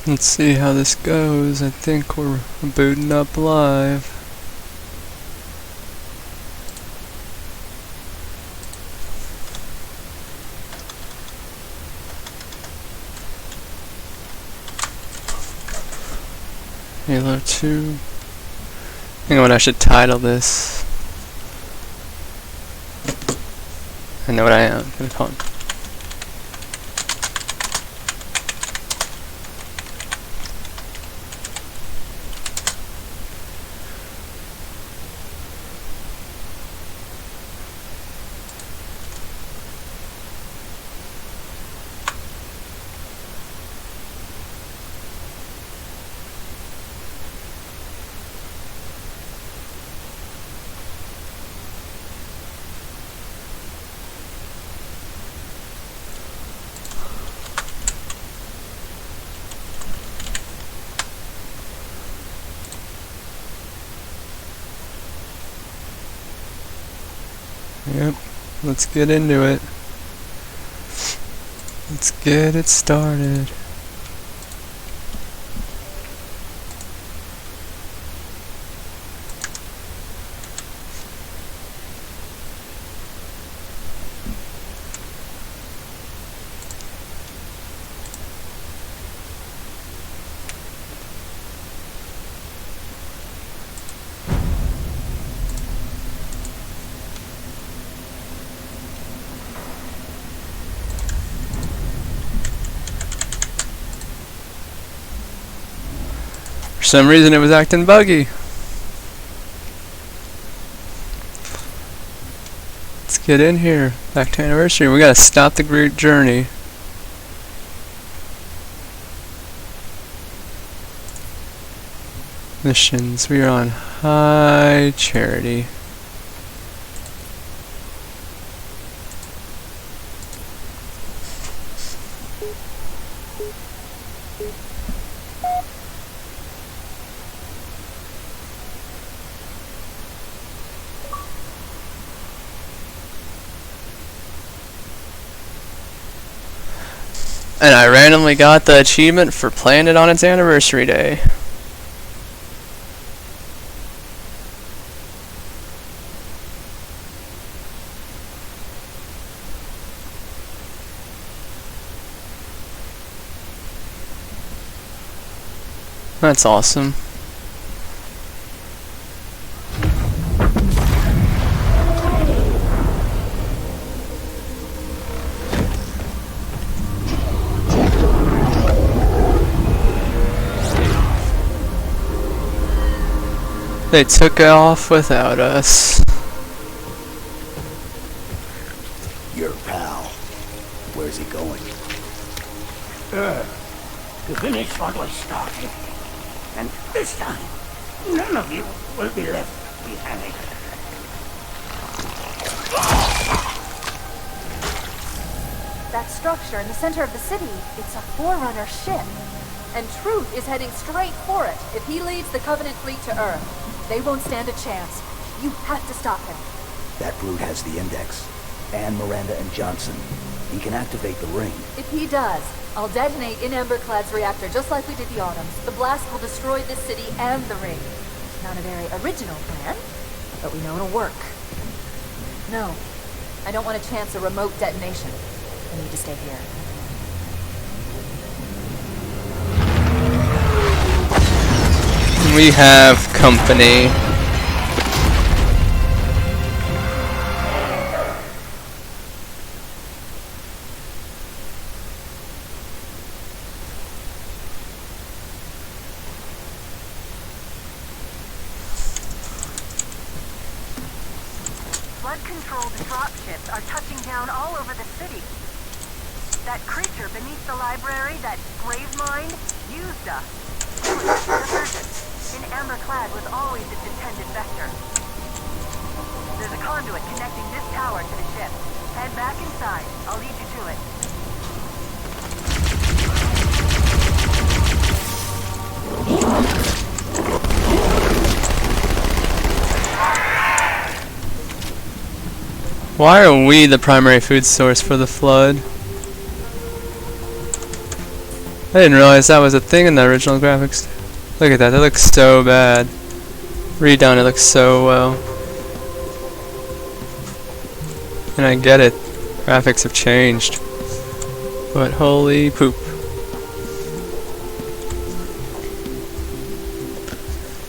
Let's see how this goes. I think we're booting up live. Halo 2. I think what I should title this. I know what I am. I'm gonna call it. Yep, let's get into it. Let's get it started. For some reason it was acting buggy. Let's get in here. Back to anniversary. We gotta stop the great journey. Missions. We are on High Charity. And I randomly got the achievement for playing it on its anniversary day. That's awesome. They took off without us. Your pal. Where's he going? To finish what was started. And this time, none of you will be left behind. That structure in the center of the city, it's a Forerunner ship. And Truth is heading straight for it. If he leads the Covenant fleet to Earth, they won't stand a chance. You have to stop him. That brute has the Index. And Miranda and Johnson. He can activate the ring. If he does, I'll detonate in Emberclad's reactor just like we did the Autumns. The blast will destroy this city and the ring. Not a very original plan, but we know it'll work. No, I don't want to chance a remote detonation. I need to stay here. We have company. Flood-controlled dropships are touching down all over the city. That creature beneath the library, that Gravemind, used us. It was just a diversion. In Emberclad was always its intended vector. There's a conduit connecting this tower to the ship. Head back inside. I'll lead you to it. Why are we the primary food source for the Flood? I didn't realize that was a thing in the original graphics. Look at that, that looks so bad. Redone, it looks so well. And I get it, graphics have changed. But holy poop.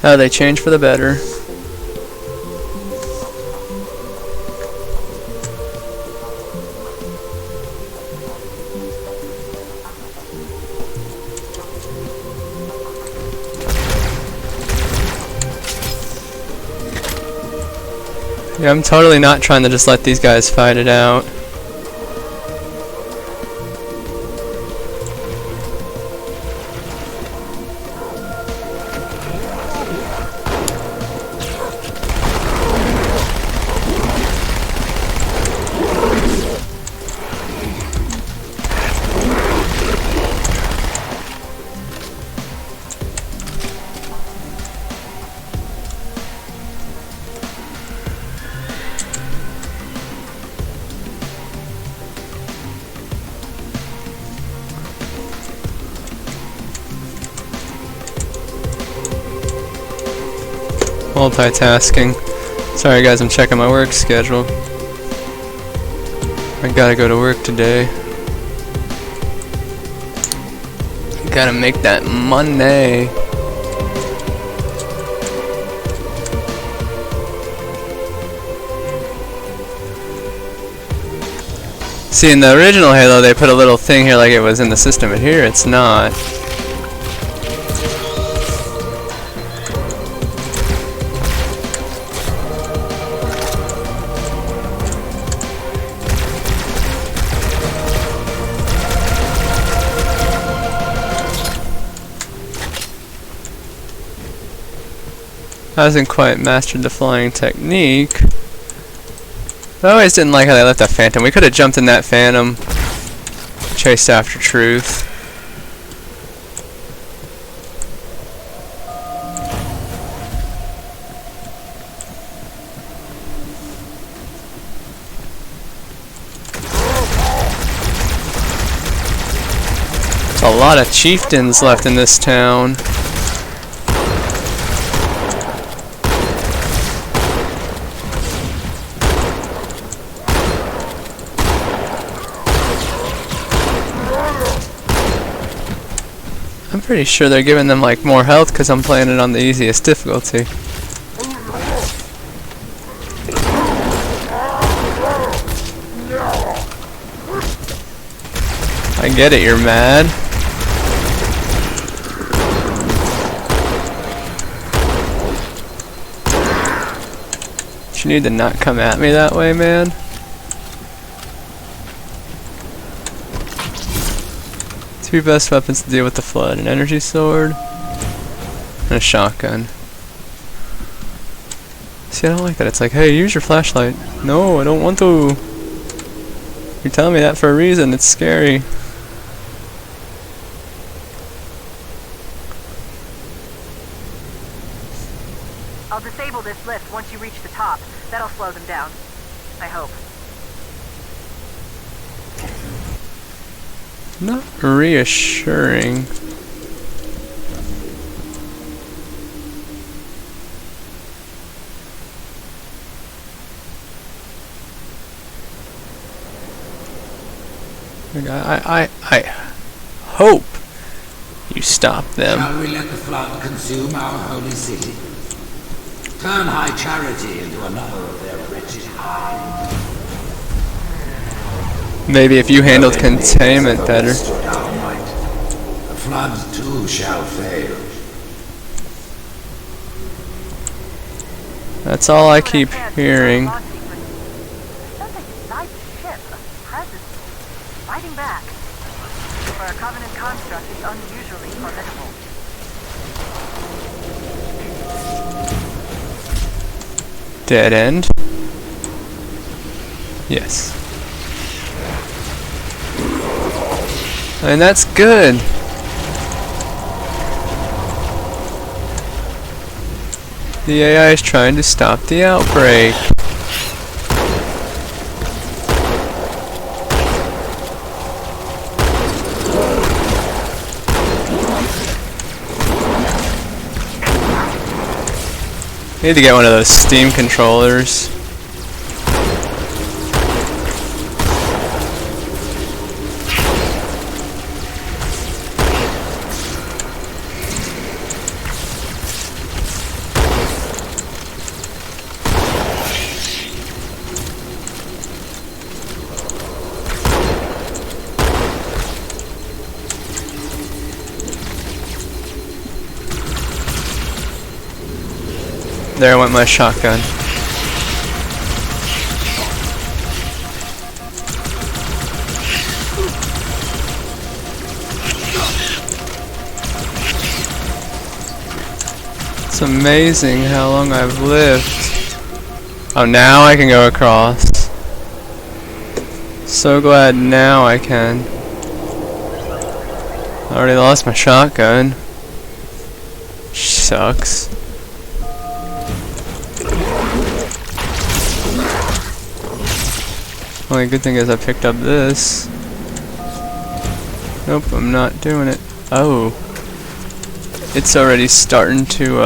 Oh, they changed for the better. Yeah, I'm totally not trying to just let these guys fight it out. Multitasking. Sorry guys, I'm checking my work schedule. I gotta go to work today. Gotta make that money. See, in the original Halo they put a little thing here like it was in the system, but here it's not. I hasn't quite mastered the flying technique. I always didn't like how they left that Phantom. We could have jumped in that Phantom, chased after Truth. There's a lot of chieftains left in this town. I'm pretty sure they're giving them like more health because I'm playing it on the easiest difficulty. I get it, you're mad. But you need to not come at me that way, man. Two best weapons to deal with the Flood: an energy sword and a shotgun. See, I don't like that. It's like, hey, use your flashlight. No, I don't want to. You're telling me that for a reason. It's scary. I'll disable this lift once you reach the top. That'll slow them down. I hope. Not reassuring. I hope you stop them. Shall we let the Flood consume our holy city? Turn High Charity into another of their wretched hives? Maybe if you handled containment better. The Flood too shall fail. That's all I keep hearing. Sounds like inside the ship, a presence. Fighting back. For a Covenant construct, it's unusually formidable. Dead end? Yes. And that's good. The AI is trying to stop the outbreak. Need to get one of those Steam controllers. There went my shotgun. It's amazing how long I've lived. Oh, now I can go across. So glad now I can. I already lost my shotgun. Sucks. Only good thing is I picked up this. Nope, I'm not doing it. Oh. It's already starting to,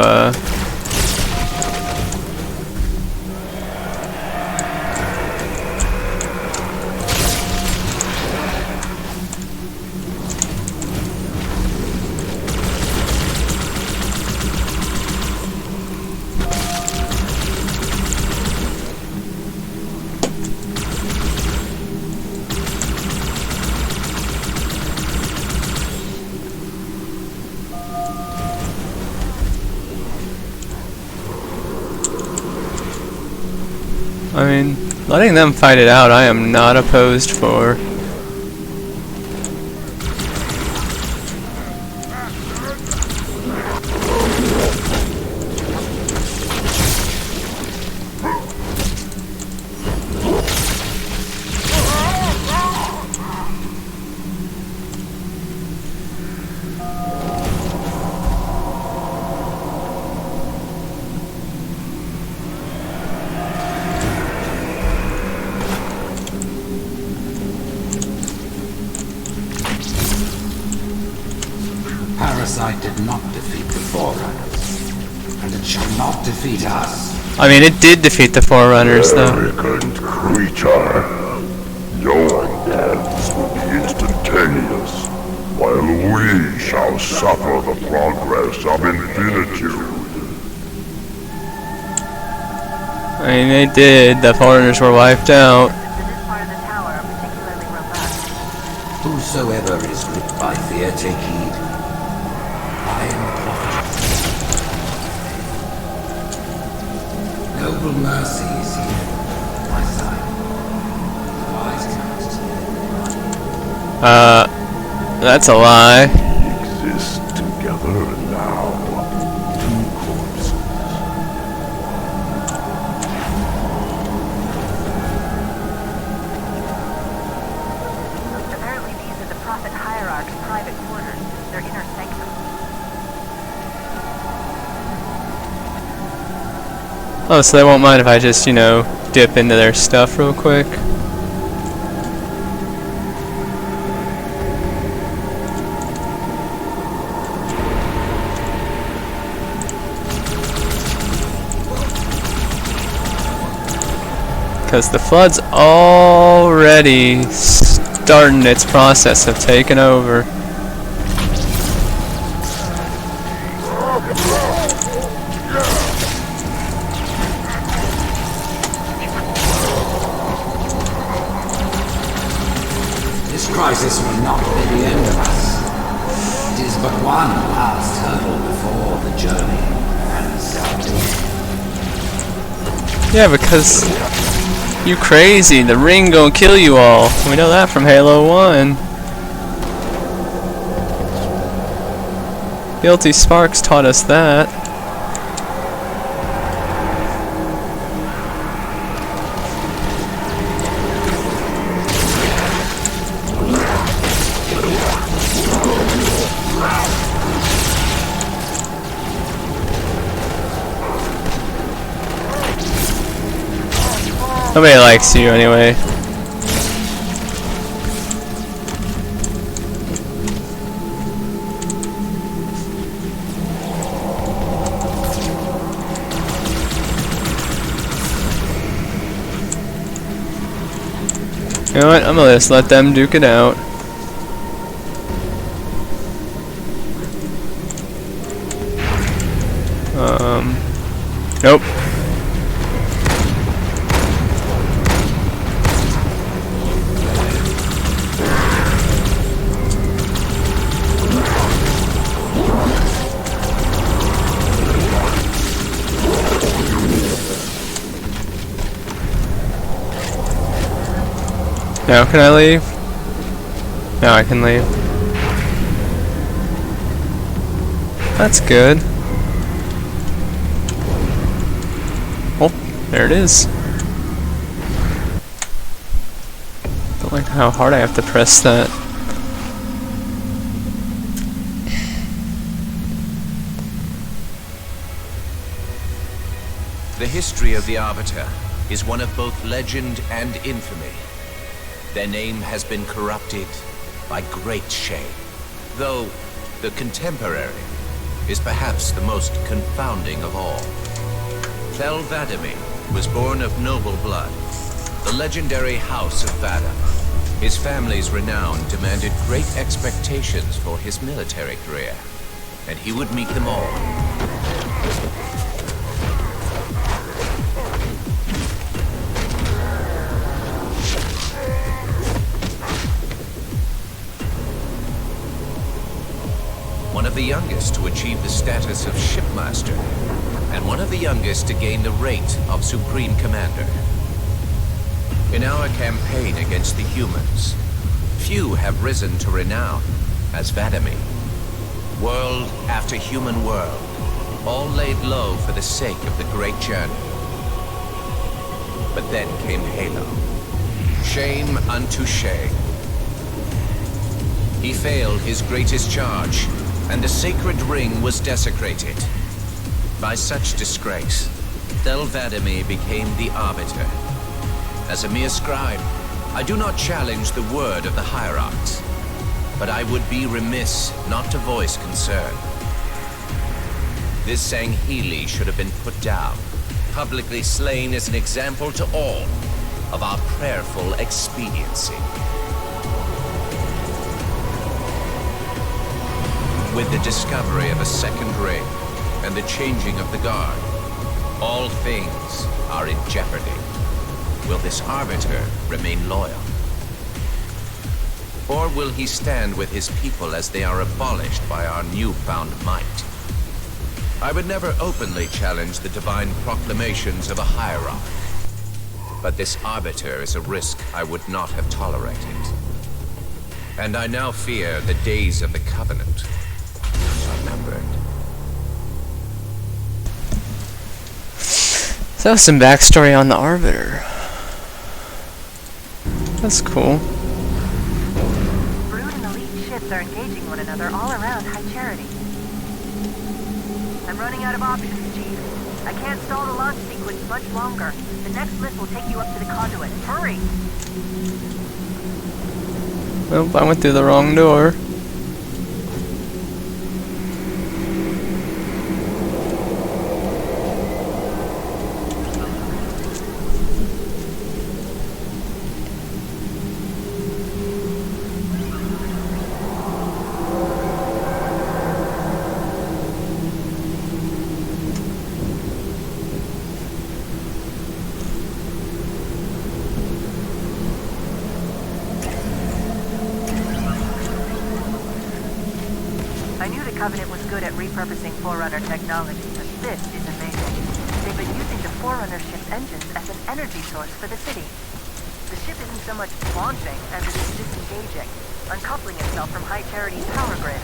I mean, letting them fight it out I am not opposed for. Parasite did not defeat the Forerunners, and it shall not defeat us. I mean, it did defeat the Forerunners, though. Arrogant creature. Your deaths will be instantaneous, while we shall suffer the progress of infinitude. I mean, they did. The Foreigners were wiped out. To this part of the tower are particularly robust. Whosoever is gripped by fear, take heed. I am the prophet. Noble mercy is here, my side. Wise counsel. That's a lie. We exist together now. Two corpses. Apparently these are the prophet hierarch's private quarters, their inner sanctum. Oh, so they won't mind if I just, you know, dip into their stuff real quick. Because the flood's already starting its process of taking over. This crisis will not be the end of us. It is but one last hurdle before the journey and salvation. Yeah, because you crazy, the ring gonna kill you all. We know that from Halo 1. Guilty Sparks taught us that. Nobody likes you anyway. You know what? I'm gonna just let them duke it out. Nope. Now can I leave? Now I can leave. That's good. Oh, there it is. Don't like how hard I have to press that. The history of the Arbiter is one of both legend and infamy. Their name has been corrupted by great shame, though the contemporary is perhaps the most confounding of all. Thel 'Vadamee was born of noble blood, the legendary House of Vada. His family's renown demanded great expectations for his military career, and he would meet them all. One of the youngest to achieve the status of Shipmaster, and one of the youngest to gain the rate of Supreme Commander. In our campaign against the humans, few have risen to renown as 'Vadamee. World after human world, all laid low for the sake of the great journey. But then came Halo. Shame unto shame. He failed his greatest charge, and the sacred ring was desecrated. By such disgrace, Thel 'Vadamee became the Arbiter. As a mere scribe, I do not challenge the word of the Hierarchs, but I would be remiss not to voice concern. This Sangheili should have been put down, publicly slain as an example to all of our prayerful expediency. With the discovery of a second ring and the changing of the guard, all things are in jeopardy. Will this Arbiter remain loyal? Or will he stand with his people as they are abolished by our newfound might? I would never openly challenge the divine proclamations of a hierarch, but this Arbiter is a risk I would not have tolerated. And I now fear the days of the Covenant are numbered. So that was some backstory on the Arbiter. That's cool. Brood and elite ships are engaging one another all around High Charity. I'm running out of options, Chief. I can't stall the launch sequence much longer. The next lift will take you up to the conduit. Hurry! Well, I went through the wrong door. I knew the Covenant was good at repurposing Forerunner technology, but this is amazing. They've been using the Forerunner ship's engines as an energy source for the city. The ship isn't so much launching as it is disengaging, uncoupling itself from High Charity's power grid.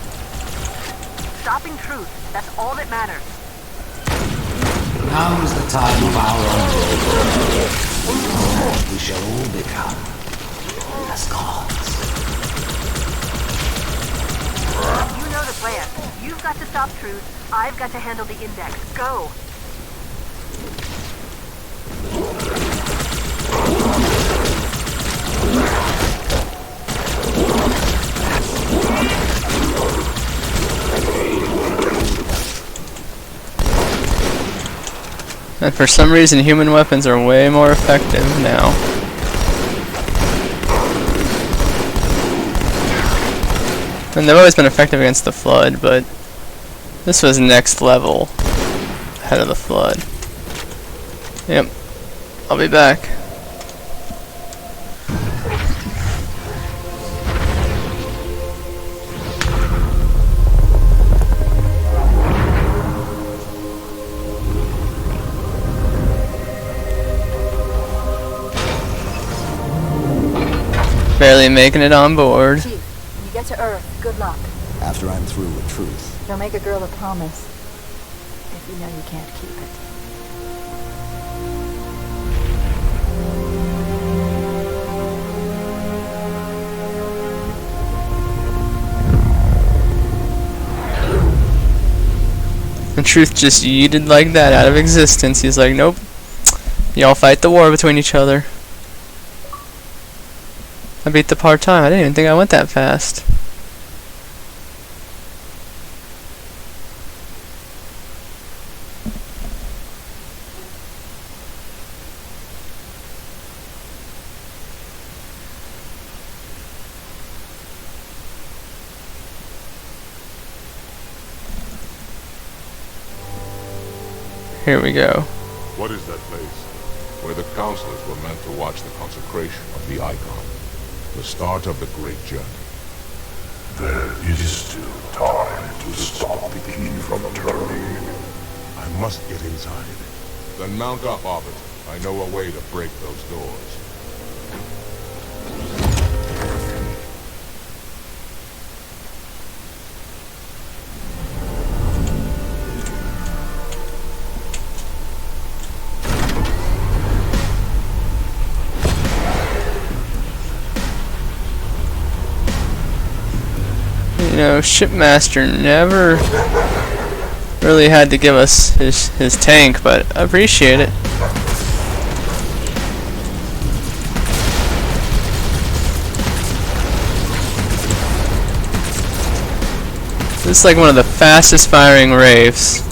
Stopping Truth, that's all that matters. Now is the time of our unfolding. We shall all become as gods. You know the plan. You've got to stop Truth. I've got to handle the Index. Go! And for some reason, human weapons are way more effective now. And they've always been effective against the Flood, but this was next level ahead of the Flood. Yep. I'll be back. Barely making it on board. Chief, when you get to Earth, good luck. After I'm through with Truth. Don't make a girl a promise if you know you can't keep it. And Truth just yeeted like that out of existence. He's like, nope. Y'all fight the war between each other. I beat the part-time. I didn't even think I went that fast. Here we go. What is that place? Where the counselors were meant to watch the consecration of the icon. The start of the great journey. There is still time to stop the king from turning. I must get inside. Then mount up, Arbiter. I know a way to break those doors. You know, Shipmaster never really had to give us his tank, but I appreciate it. This is like one of the fastest firing Wraiths.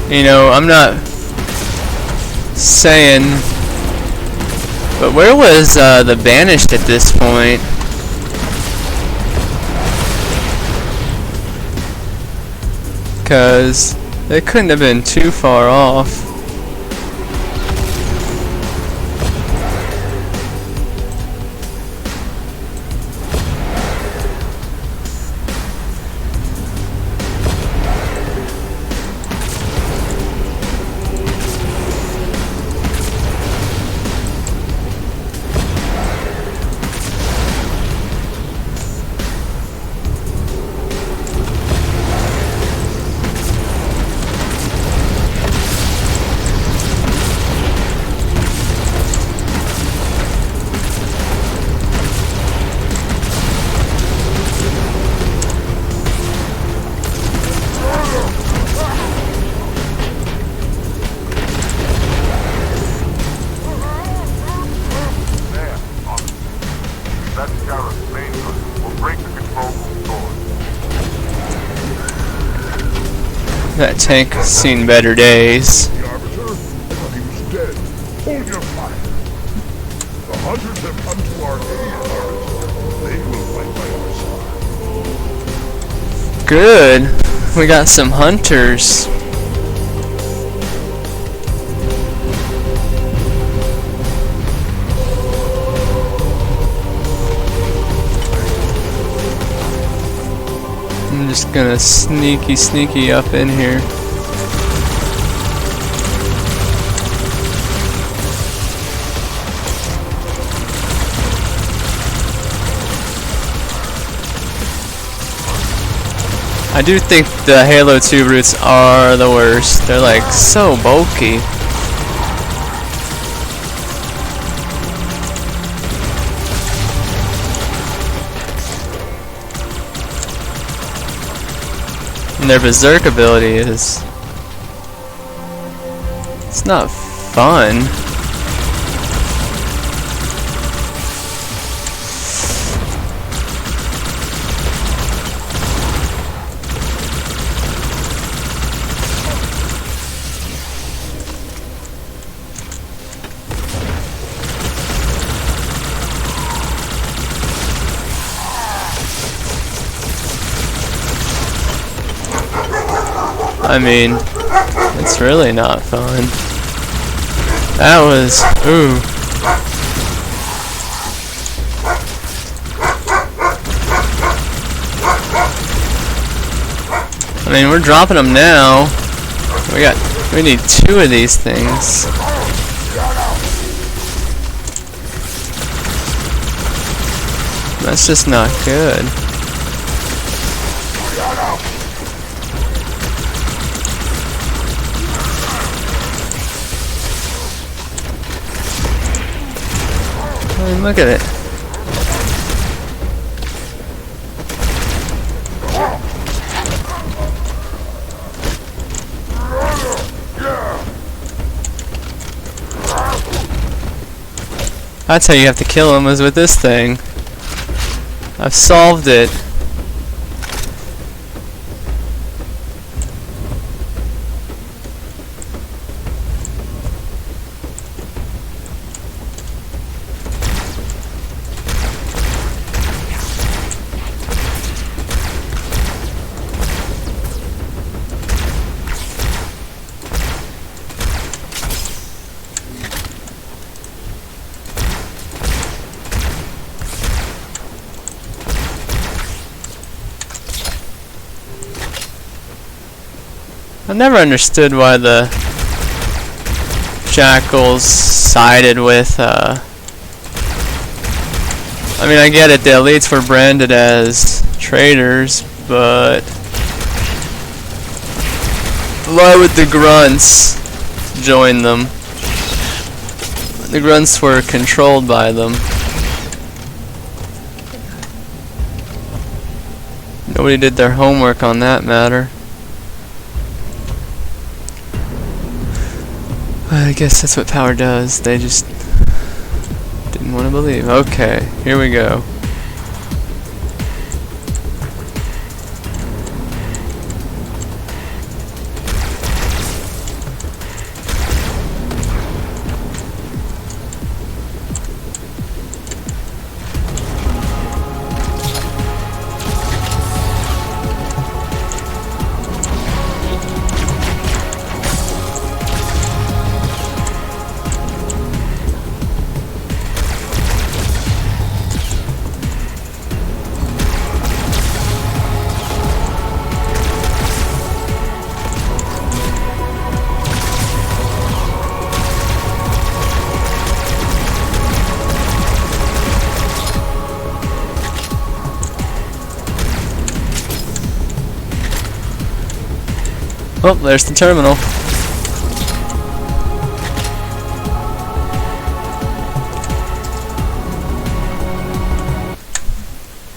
You know, I'm not saying, but where was the Banished at this point? Because they couldn't have been too far off. That tank has seen better days. The Arbiter? I thought he was dead. Hold your fire. The hunters have come to our aid, Arbiter. They will fight by our side. Good. We got some hunters. I'm just gonna sneaky up in here. I do think the Halo 2 brutes are the worst. They're like so bulky. And their berserk ability is... it's not fun. I mean, it's really not fun. That was, ooh. I mean, we're dropping them now. We need 2 of these things. That's just not good. I mean, look at it. That's how you have to kill him, is with this thing. I've solved it. I never understood why the Jackals sided with, I mean, I get it, the elites were branded as traitors, but why would the grunts join them? The grunts were controlled by them. Nobody did their homework on that matter. I guess that's what power does. They just didn't want to believe. Okay, here we go. Oh, there's the terminal.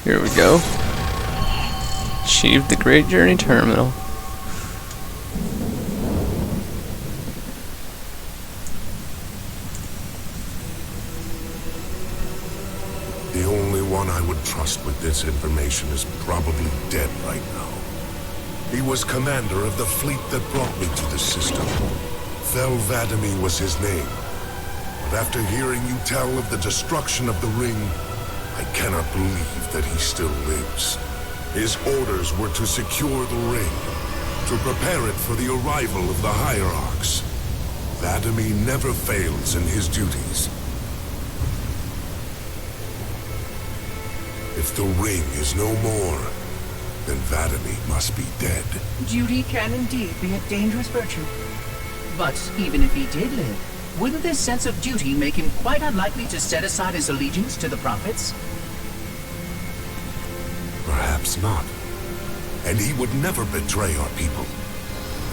Here we go. Achieved the Great Journey Terminal. The only one I would trust with this information is probably dead right now. He was commander of the fleet that brought me to this system. Thel 'Vadamee was his name. But after hearing you tell of the destruction of the ring, I cannot believe that he still lives. His orders were to secure the ring, to prepare it for the arrival of the Hierarchs. 'Vadamee never fails in his duties. If the ring is no more, then 'Vadamee must be dead. Duty can indeed be a dangerous virtue. But even if he did live, wouldn't this sense of duty make him quite unlikely to set aside his allegiance to the Prophets? Perhaps not. And he would never betray our people.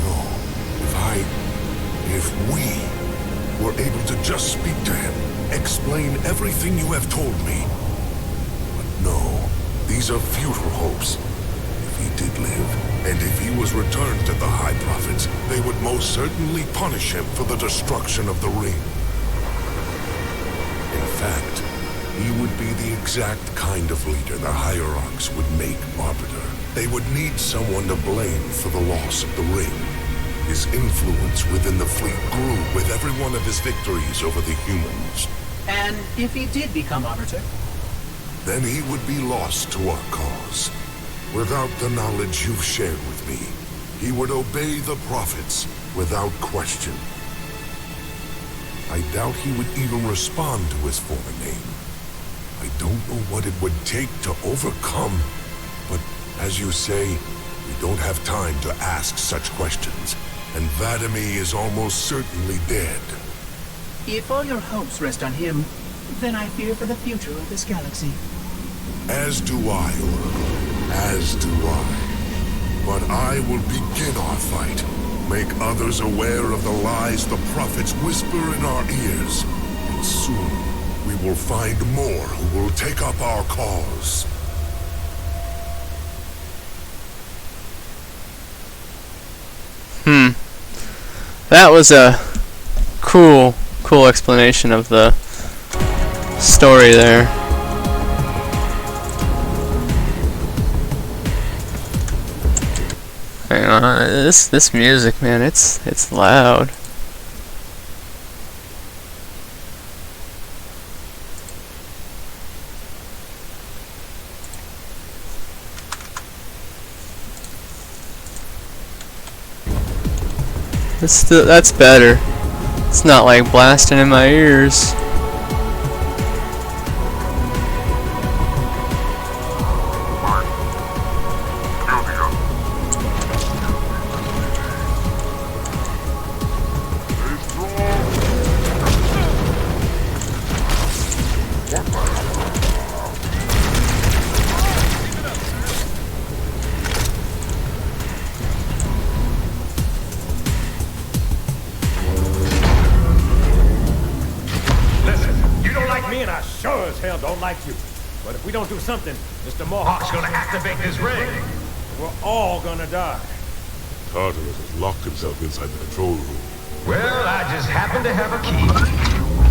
Oh, if we were able to just speak to him, explain everything you have told me. But no, these are futile hopes. If he did live, and if he was returned to the High Prophets, they would most certainly punish him for the destruction of the ring. In fact, he would be the exact kind of leader the Hierarchs would make Arbiter. They would need someone to blame for the loss of the ring. His influence within the fleet grew with every one of his victories over the humans. And if he did become Arbiter? Then he would be lost to our cause. Without the knowledge you've shared with me, He would obey the prophets without question. I doubt he would even respond to his former name. I don't know what it would take to overcome, but as you say, we don't have time to ask such questions, and Vadami is almost certainly dead. If all your hopes rest on him, then I fear for the future of this galaxy. As do I, Oracle. As do I. But I will begin our fight. Make others aware of the lies the prophets whisper in our ears. And soon, we will find more who will take up our cause. That was a cool explanation of the story there. Hang on, this music, man, it's loud. That's better. It's not like blasting in my ears. Don't like you. But if we don't do something, Mr. Mohawk's gonna activate this ring. We're all gonna die. Tartarus has locked himself inside the control room. Well, I just happen to have a key.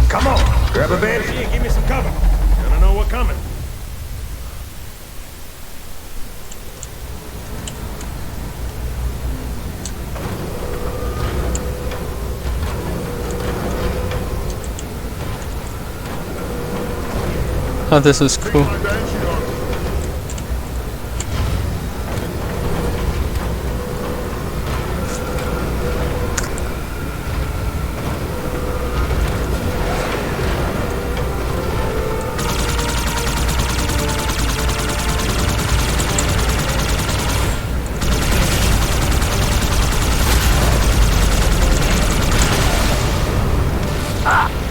Come on, grab a banshee and give me some cover. Gonna know what's coming. Oh, this is cool.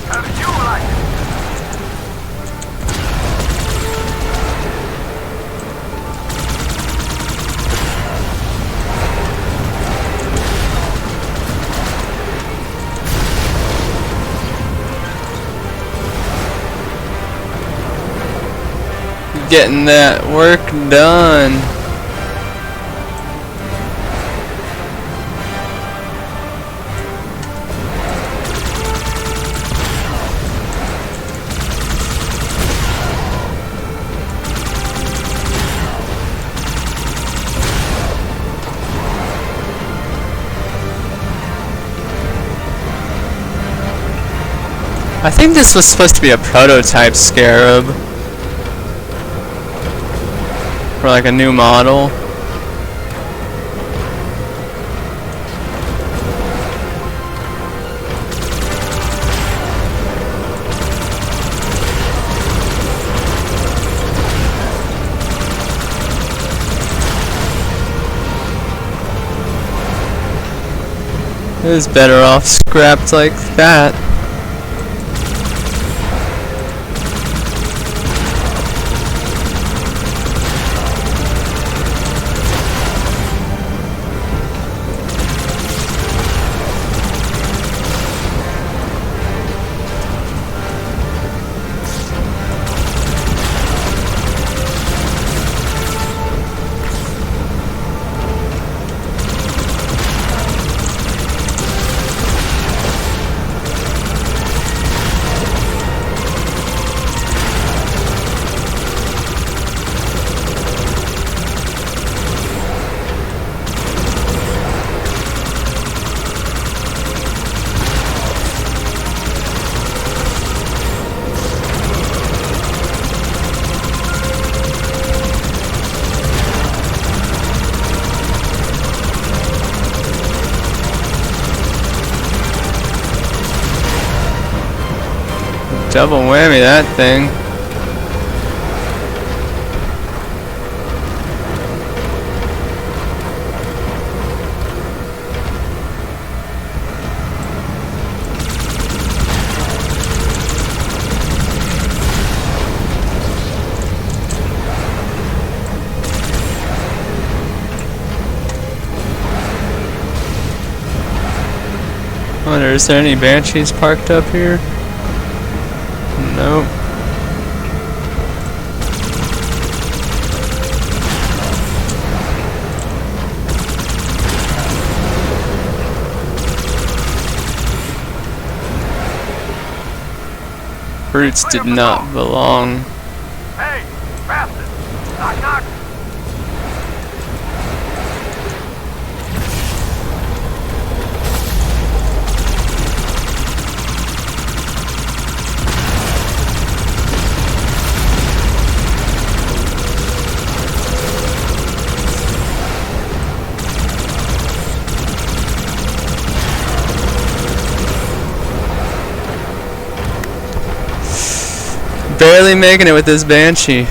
How did you like it? Getting that work done. I think this was supposed to be a prototype Scarab. For like a new model. It was better off scrapped like that. Double whammy that thing. I wonder, is there any Banshees parked up here? Nope. Brutes did not belong. Hey, bastard! Knock, knock! Barely making it with this Banshee.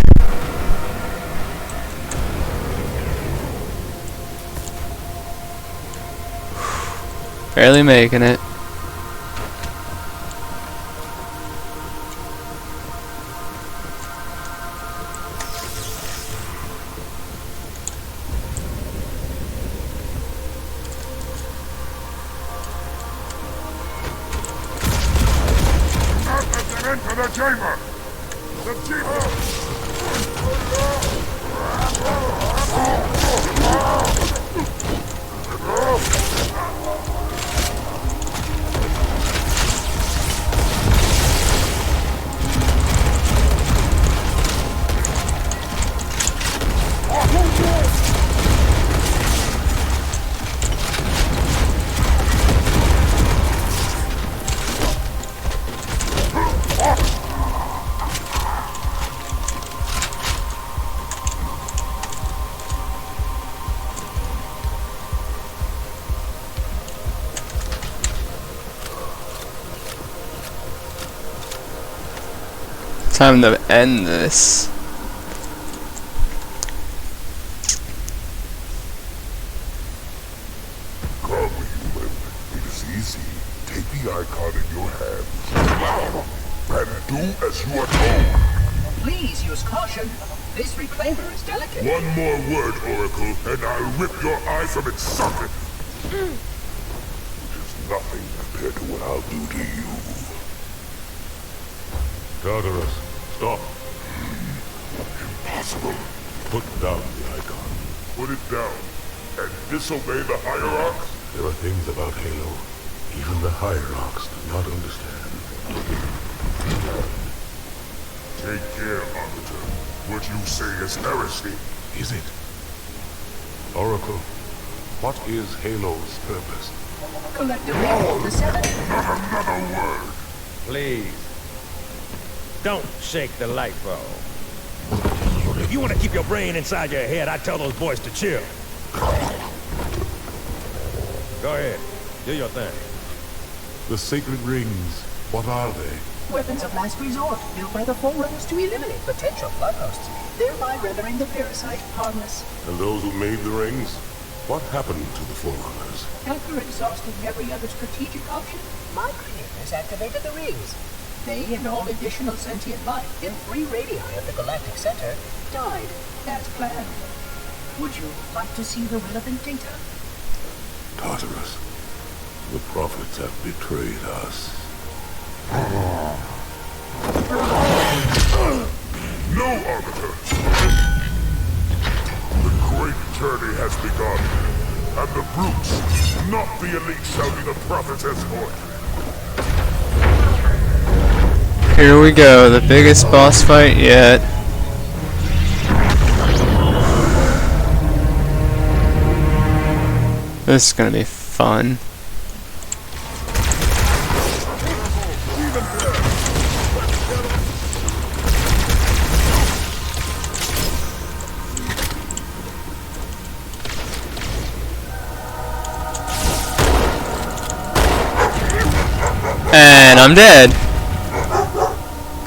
Barely making it. Get into the chamber! The Time to end this. Come, human. It is easy. Take the icon in your hands and do as you are told. Please use caution. This reclaimer is delicate. One more word, Oracle, and I'll rip your eye from its socket. It is nothing compared to what I'll do to you. Tartarus, stop. Impossible. Put down the icon. Put it down and disobey the Hierarchs? There are things about Halo even the Hierarchs do not understand. Take care, Arbiter. What you say is heresy. Is it? Oracle, what is Halo's purpose? Collectively, the seven. Not another word. Please. Don't shake the light bulb. If you want to keep your brain inside your head, I tell those boys to chill. Go ahead. Do your thing. The sacred rings, what are they? Weapons of last resort, built by the Forerunners to eliminate potential bloodhosts, thereby rendering the parasite harmless. And those who made the rings? What happened to the Forerunners? After exhausting every other strategic option, my creators activated the rings. They and all additional sentient life in 3 radii of the Galactic Center died as planned. Would you like to see the relevant data? Tartarus, the prophets have betrayed us. No, Arbiter! The great journey has begun, and the brutes, not the elite, shall be the prophet's escort. Here we go, the biggest boss fight yet. This is gonna be fun. And I'm dead.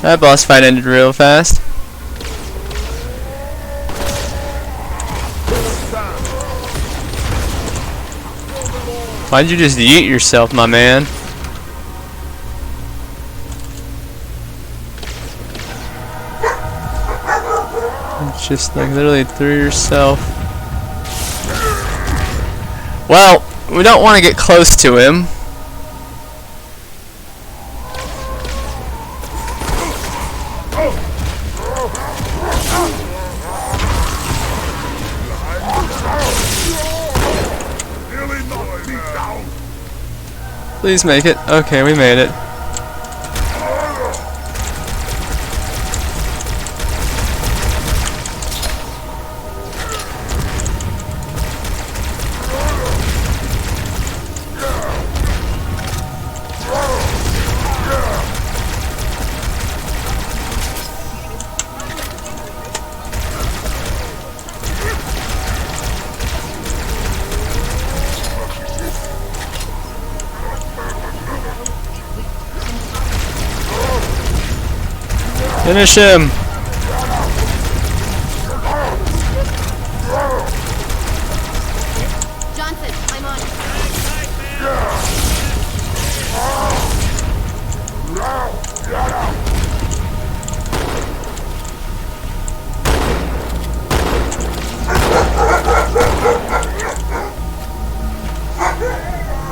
That boss fight ended real fast. Why'd you just yeet yourself, my man? It's just like literally threw yourself. Well, we don't want to get close to him. Please make it. Okay, we made it. Finish him! Johnson, I'm on it.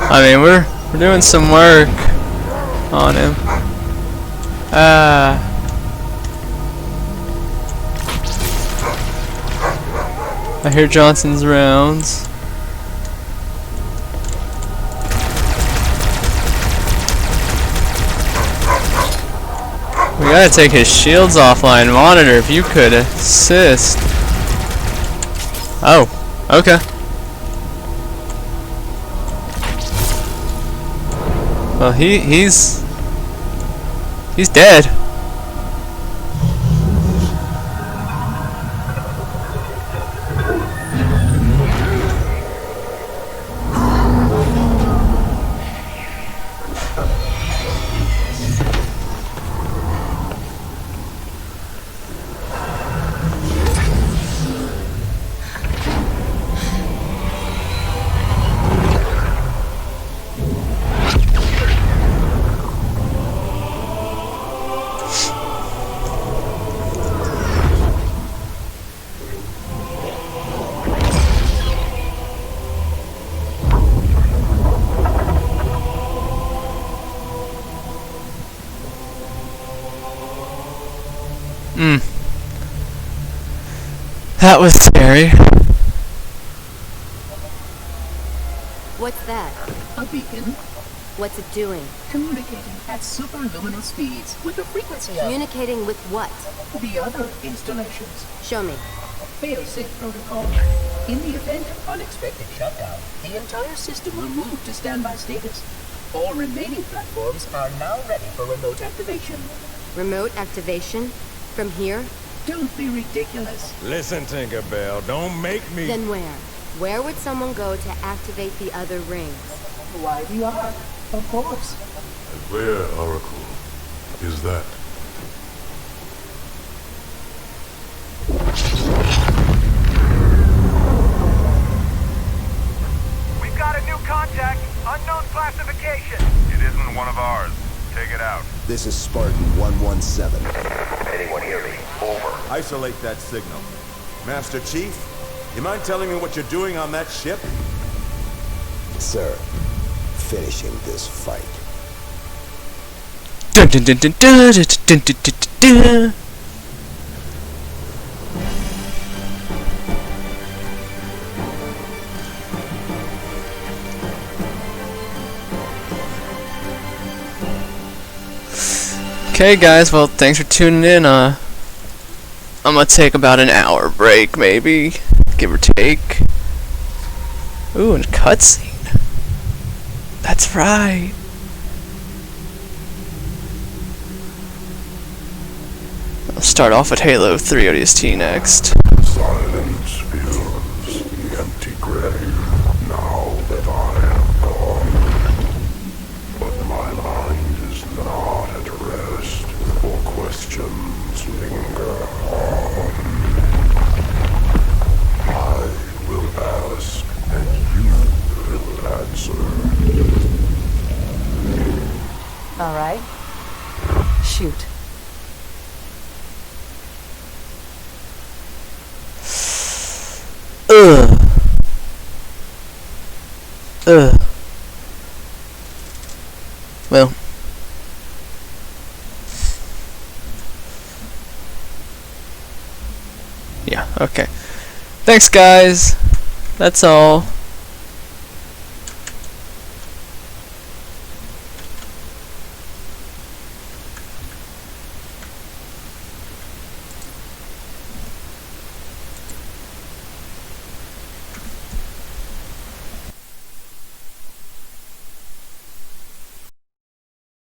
I mean, we're doing some work on him. I hear Johnson's rounds. We gotta take his shields offline. Monitor, if you could assist. Oh, okay. Well, he's dead. That was scary. What's that? A beacon What's it doing? communicating at superluminal speeds with the frequency of Communicating with what? the other installations. Show me. Failsafe protocol. In the event of unexpected shutdown, the entire system will move to standby status. All remaining platforms are now ready for remote activation. Remote activation? From here? Don't be ridiculous. Listen, Tinkerbell, don't make me... Then where? Where would someone go to activate the other rings? Why the Ark? Of course. And where, Oracle, is that? We've got a new contact. Unknown classification. It isn't one of ours. Take it out. This is Spartan 117. Anyone hear me? Over. Isolate that signal. Master Chief, you mind telling me what you're doing on that ship? Sir, finishing this fight. Dun dun dun dun dun dun dun dun dun. Okay guys, well thanks for tuning in. I'm gonna take about an hour break maybe, give or take. Ooh, and a cutscene. That's right. I'll start off with Halo 3 ODST next. Silence fills the empty grave now that I am gone. But my mind is not at rest or question. Ugh. Ugh. Well. Yeah, okay. Thanks, guys. That's all.